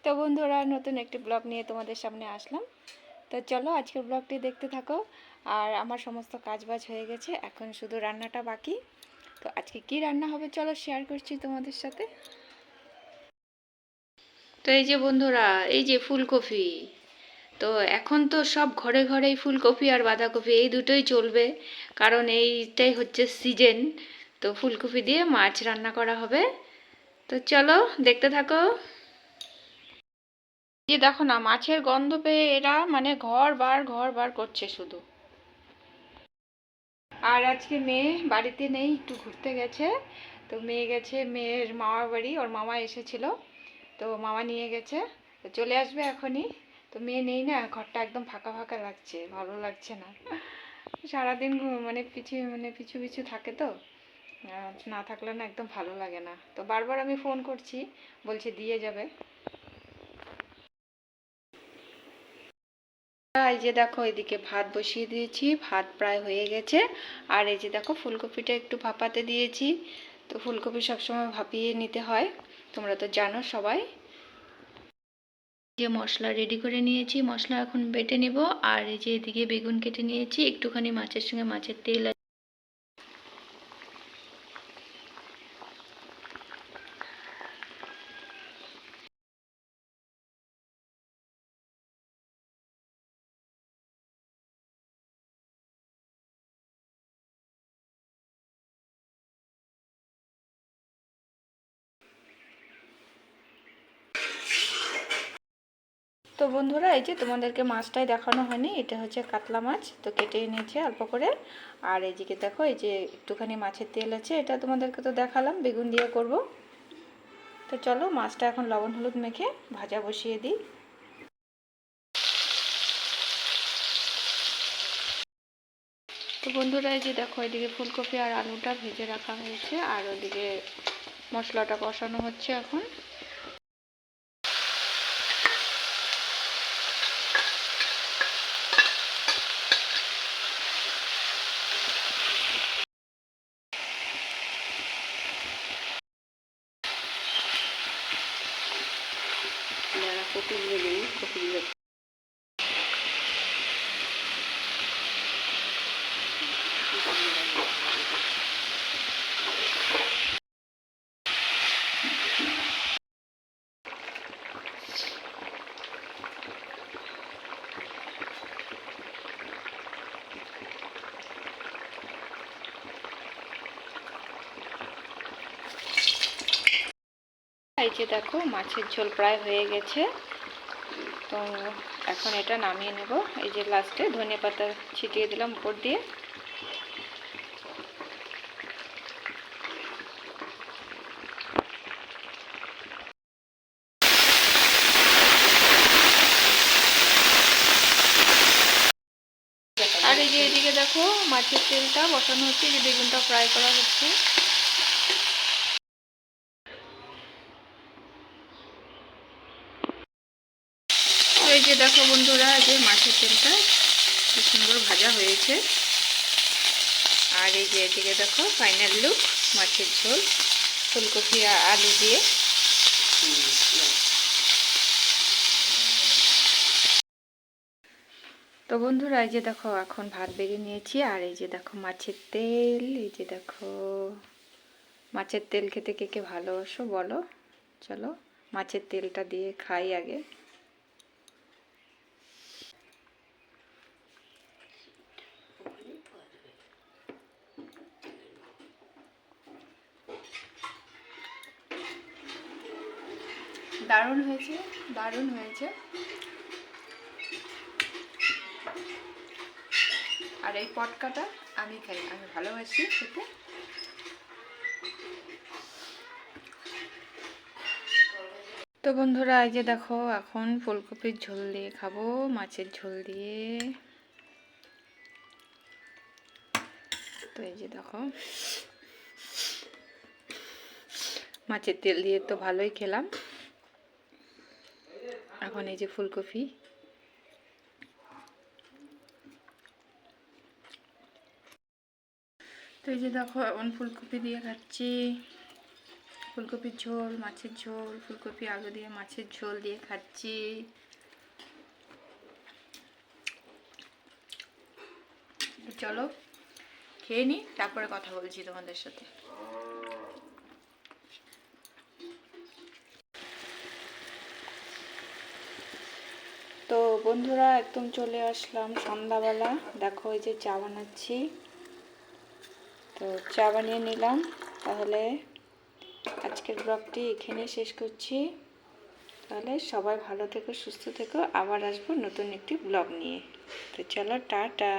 তো বন্ধুরা, নতুন একটি ব্লগ নিয়ে তোমাদের সামনে আসলাম। তো চলো আজকের ব্লগটি দেখতে থাকো। আর আমার সমস্ত কাজবাজ হয়ে গেছে, এখন শুধু রান্নাটা বাকি। তো আজকে কি রান্না হবে চলো শেয়ার করছি তোমাদের সাথে। তো এই যে বন্ধুরা, এই যে ফুলকপি। তো এখন তো সব ঘরে ঘরেই ফুলকপি আর বাঁধাকপি এই দুটোই চলবে, কারণ এইটাই হচ্ছে সিজন। তো ফুলকপি দিয়ে মাছ রান্না করা হবে। তো চলো দেখতে থাকো। যে দেখো না, মাছের গন্ধ পেয়ে এরা মানে ঘর বার করছে শুধু। আর আজকে মেয়ে বাড়িতে নেই, একটু ঘুরতে গেছে। তো মেয়ে গেছে মেয়ের মামার বাড়ি, ওর মামা এসেছিল। তো মামা নিয়ে গেছে, তো চলে আসবে এখনই। তো মেয়ে নেই না, ঘরটা একদম ফাঁকা ফাঁকা লাগছে, ভালো লাগছে না। সারাদিন পিছু পিছু থাকে তো। না থাকলে না একদম ভালো লাগে না। তো বারবার আমি ফোন করছি, বলছে দিয়ে যাবে। এই যে দেখো, এদিকে ভাত বসিয়ে দিয়েছি, ভাত প্রায় হয়ে গেছে। আর এই যে দেখো, ফুলকপিটা একটু ভাপাতে দিয়েছি। তো ফুলকপি সবসময় ভাপিয়ে নিতে হয়, তোমরা তো জানো সবাই। যে মশলা রেডি করে নিয়েছি, মশলা এখন বেটে নেব। আর এই যে এদিকে বেগুন কেটে নিয়েছি, একটুখানি মাছের সঙ্গে মাছের তেল। তো বন্ধুরা, এই যে তোমাদেরকে মাছটাই দেখানো হয়নি, এটা হচ্ছে কাতলা মাছ। তো কেটে নিয়েছে অল্প করে। আর এইদিকে দেখো, এই যে একটুখানি মাছের তেল আছে, এটা তোমাদেরকে তো দেখালাম, বেগুন দিয়ে করব। তো চলো মাছটা এখন লবণ হলুদ মেখে ভাজা বসিয়ে দিই। তো বন্ধুরা, এই যে দেখো, এদিকে ফুলকপি আর আলুটা ভেজে রাখা হয়েছে, আর ওদিকে মশলাটা কষানো হচ্ছে এখন। এই যে দেখো, মাছের ঝোল প্রায় হয়ে গেছে। তো এখন এটা নামিয়ে নেব। এই যে লাস্টে ধনেপাতা ছিটিয়ে দিলাম উপর দিয়ে। আর এই যে এদিকে দেখো, মাছের তেলটা বসানো হচ্ছে, যে বেগুনটা ফ্রাই করা হচ্ছে। তো এই যে দেখো বন্ধুরা, যে মাছের তেলটা কি সুন্দর ভাজা হয়েছে। আর এই যে এদিকে দেখো, ফাইনাল লুক, মাছের ঝোল ফুলকপি আলু দিয়ে। তো বন্ধুরা, এই যে দেখো, এখন ভাত বেড়ে নিয়েছি। আর এই যে দেখো মাছের তেল, এই যে দেখো মাছের তেল খেতে কে কে ভালোবাসো বলো। চলো মাছের তেলটা দিয়ে খাই আগে। দারুণ হয়েছে, দারুণ হয়েছে। আর এই পটকাটা আমি খাই, আমি ভালোবাসি খেতে। তো বন্ধুরা, এই যে দেখো, এখন ফুলকপির ঝোল দিয়ে খাবো, মাছের ঝোল দিয়ে। তো এই যে দেখো, মাছের তেল দিয়ে তো ভালোই খেলাম। এখন এই যে ফুলকপি। তো এই যে দেখো, এখন ফুলকপি দিয়ে খাচ্ছি। ফুলকপির ঝোল, মাছের ঝোল, ফুলকপি আলু দিয়ে মাছের ঝোল দিয়ে খাচ্ছি। চলো খেয়ে নিই, তারপরে কথা বলছি তোমাদের সাথে। তো বন্ধুরা একদম চলে আসলাম সন্ধ্যাবেলা। দেখো এই যে চা বানাচ্ছি, তো চা বানিয়ে নিলাম। তাহলে আজকের ব্লগটি এখানে শেষ করছি। তাহলে সবাই ভালো থেকো, সুস্থ থেকো, আবার আসবো নতুন একটি ব্লগ নিয়ে। তো চলো টাটা।